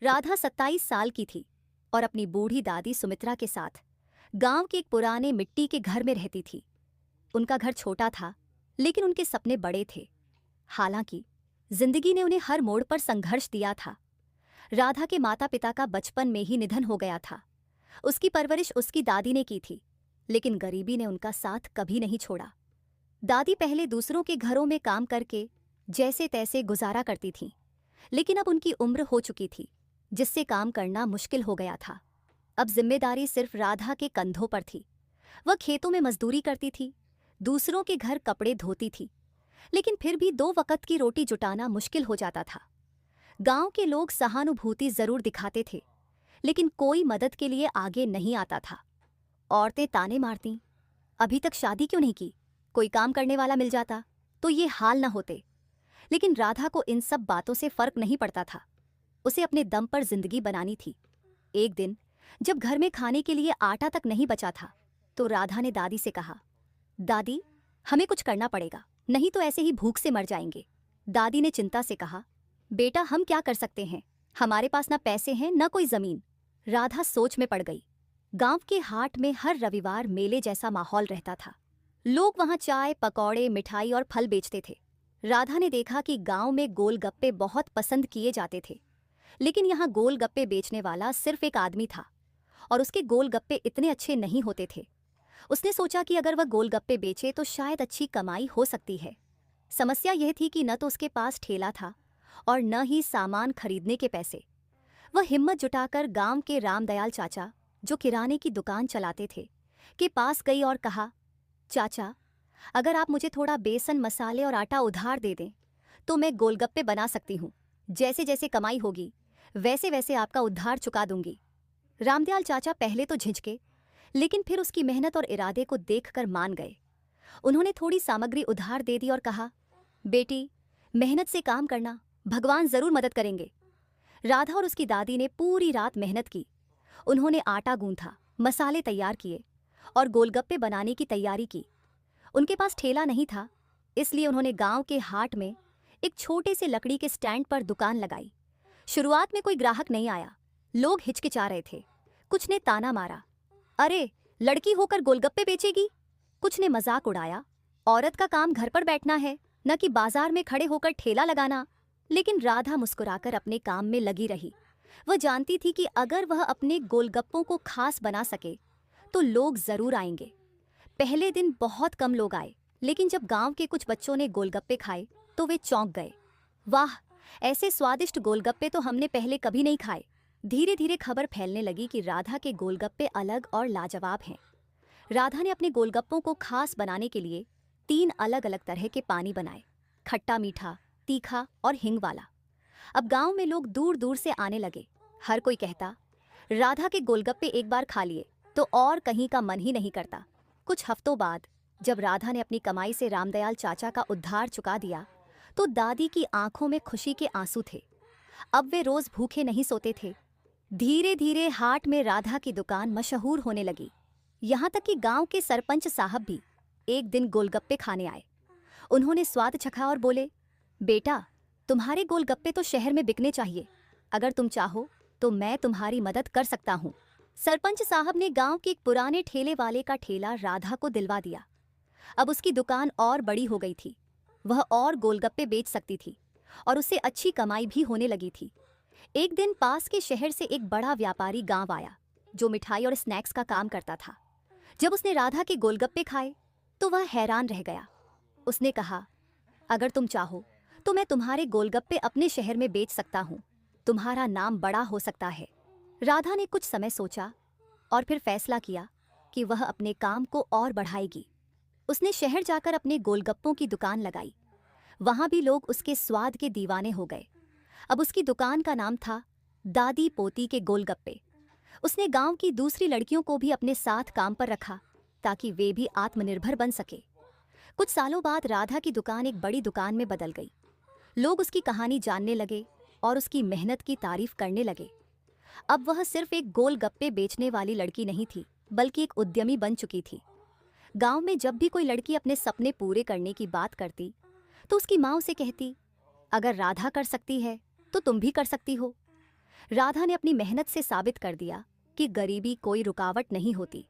राधा 27 साल की थी और अपनी बूढ़ी दादी सुमित्रा के साथ गांव के एक पुराने मिट्टी के घर में रहती थी। उनका घर छोटा था, लेकिन उनके सपने बड़े थे। हालांकि जिंदगी ने उन्हें हर मोड़ पर संघर्ष दिया था। राधा के माता पिता का बचपन में ही निधन हो गया था। उसकी परवरिश उसकी दादी ने की थी, लेकिन गरीबी ने उनका साथ कभी नहीं छोड़ा। दादी पहले दूसरों के घरों में काम करके जैसे तैसे गुजारा करती थीं, लेकिन अब उनकी उम्र हो चुकी थी, जिससे काम करना मुश्किल हो गया था। अब जिम्मेदारी सिर्फ राधा के कंधों पर थी। वह खेतों में मजदूरी करती थी, दूसरों के घर कपड़े धोती थी, लेकिन फिर भी 2 वक्त की रोटी जुटाना मुश्किल हो जाता था। गांव के लोग सहानुभूति जरूर दिखाते थे, लेकिन कोई मदद के लिए आगे नहीं आता था। औरतें ताने मारती, अभी तक शादी क्यों नहीं की, कोई काम करने वाला मिल जाता तो ये हाल न होते। लेकिन राधा को इन सब बातों से फर्क नहीं पड़ता था। उसे अपने दम पर जिंदगी बनानी थी। एक दिन जब घर में खाने के लिए आटा तक नहीं बचा था, तो राधा ने दादी से कहा, दादी, हमें कुछ करना पड़ेगा, नहीं तो ऐसे ही भूख से मर जाएंगे। दादी ने चिंता से कहा, बेटा, हम क्या कर सकते हैं, हमारे पास ना पैसे हैं न कोई जमीन। राधा सोच में पड़ गई। गांव के हाट में हर रविवार मेले जैसा माहौल रहता था। लोग वहां चाय, पकौड़े, मिठाई और फल बेचते थे। राधा ने देखा कि गांव में गोलगप्पे बहुत पसंद किए जाते थे, लेकिन यहाँ गोलगप्पे बेचने वाला सिर्फ एक आदमी था और उसके गोलगप्पे इतने अच्छे नहीं होते थे। उसने सोचा कि अगर वह गोलगप्पे बेचे तो शायद अच्छी कमाई हो सकती है। समस्या यह थी कि न तो उसके पास ठेला था और न ही सामान खरीदने के पैसे। वह हिम्मत जुटाकर गांव के रामदयाल चाचा, जो किराने की दुकान चलाते थे, के पास गई और कहा, चाचा, अगर आप मुझे थोड़ा बेसन, मसाले और आटा उधार दे दें तो मैं गोलगप्पे बना सकती हूँ। जैसे जैसे कमाई होगी वैसे वैसे आपका उधार चुका दूंगी। रामदयाल चाचा पहले तो झिझके, लेकिन फिर उसकी मेहनत और इरादे को देखकर मान गए। उन्होंने थोड़ी सामग्री उधार दे दी और कहा, बेटी, मेहनत से काम करना, भगवान जरूर मदद करेंगे। राधा और उसकी दादी ने पूरी रात मेहनत की। उन्होंने आटा गूंथा, मसाले तैयार किए और गोलगप्पे बनाने की तैयारी की। उनके पास ठेला नहीं था, इसलिए उन्होंने गांव के हाट में एक छोटे से लकड़ी के स्टैंड पर दुकान लगाई। शुरुआत में कोई ग्राहक नहीं आया। लोग हिचकिचा रहे थे। कुछ ने ताना मारा, अरे, लड़की होकर गोलगप्पे बेचेगी। कुछ ने मजाक उड़ाया, औरत का काम घर पर बैठना है, न कि बाजार में खड़े होकर ठेला लगाना। लेकिन राधा मुस्कुराकर अपने काम में लगी रही। वह जानती थी कि अगर वह अपने गोलगप्पों को खास बना सके तो लोग जरूर आएंगे। पहले दिन बहुत कम लोग आए, लेकिन जब गांव के कुछ बच्चों ने गोलगप्पे खाए तो वे चौंक गए। वाह, ऐसे स्वादिष्ट गोलगप्पे तो हमने पहले कभी नहीं खाए। धीरे धीरे खबर फैलने लगी कि राधा के गोलगप्पे अलग और लाजवाब हैं। राधा ने अपने गोलगप्पों को खास बनाने के लिए 3 अलग अलग तरह के पानी बनाए, खट्टा, मीठा, तीखा और हिंग वाला। अब गांव में लोग दूर दूर से आने लगे। हर कोई कहता, राधा के गोलगप्पे एक बार खा लिए तो और कहीं का मन ही नहीं करता। कुछ हफ्तों बाद जब राधा ने अपनी कमाई से रामदयाल चाचा का उधार चुका दिया तो दादी की आंखों में खुशी के आंसू थे। अब वे रोज भूखे नहीं सोते थे। धीरे धीरे हाट में राधा की दुकान मशहूर होने लगी। यहाँ तक कि गांव के सरपंच साहब भी एक दिन गोलगप्पे खाने आए। उन्होंने स्वाद चखा और बोले, बेटा, तुम्हारे गोलगप्पे तो शहर में बिकने चाहिए। अगर तुम चाहो तो मैं तुम्हारी मदद कर सकता हूँ। सरपंच साहब ने गांव के एक पुराने ठेले वाले का ठेला राधा को दिलवा दिया। अब उसकी दुकान और बड़ी हो गई थी। वह और गोलगप्पे बेच सकती थी और उससे अच्छी कमाई भी होने लगी थी। एक दिन पास के शहर से एक बड़ा व्यापारी गांव आया, जो मिठाई और स्नैक्स का काम करता था। जब उसने राधा के गोलगप्पे खाए तो वह हैरान रह गया। उसने कहा, अगर तुम चाहो तो मैं तुम्हारे गोलगप्पे अपने शहर में बेच सकता हूँ। तुम्हारा नाम बड़ा हो सकता है। राधा ने कुछ समय सोचा और फिर फैसला किया कि वह अपने काम को और बढ़ाएगी। उसने शहर जाकर अपने गोलगप्पों की दुकान लगाई। वहां भी लोग उसके स्वाद के दीवाने हो गए। अब उसकी दुकान का नाम था दादी पोती के गोलगप्पे। उसने गांव की दूसरी लड़कियों को भी अपने साथ काम पर रखा ताकि वे भी आत्मनिर्भर बन सके। कुछ सालों बाद राधा की दुकान एक बड़ी दुकान में बदल गई। लोग उसकी कहानी जानने लगे और उसकी मेहनत की तारीफ करने लगे। अब वह सिर्फ एक गोलगप्पे बेचने वाली लड़की नहीं थी, बल्कि एक उद्यमी बन चुकी थी। गांव में जब भी कोई लड़की अपने सपने पूरे करने की बात करती तो उसकी माँ उसे कहती, अगर राधा कर सकती है तो तुम भी कर सकती हो। राधा ने अपनी मेहनत से साबित कर दिया कि गरीबी कोई रुकावट नहीं होती।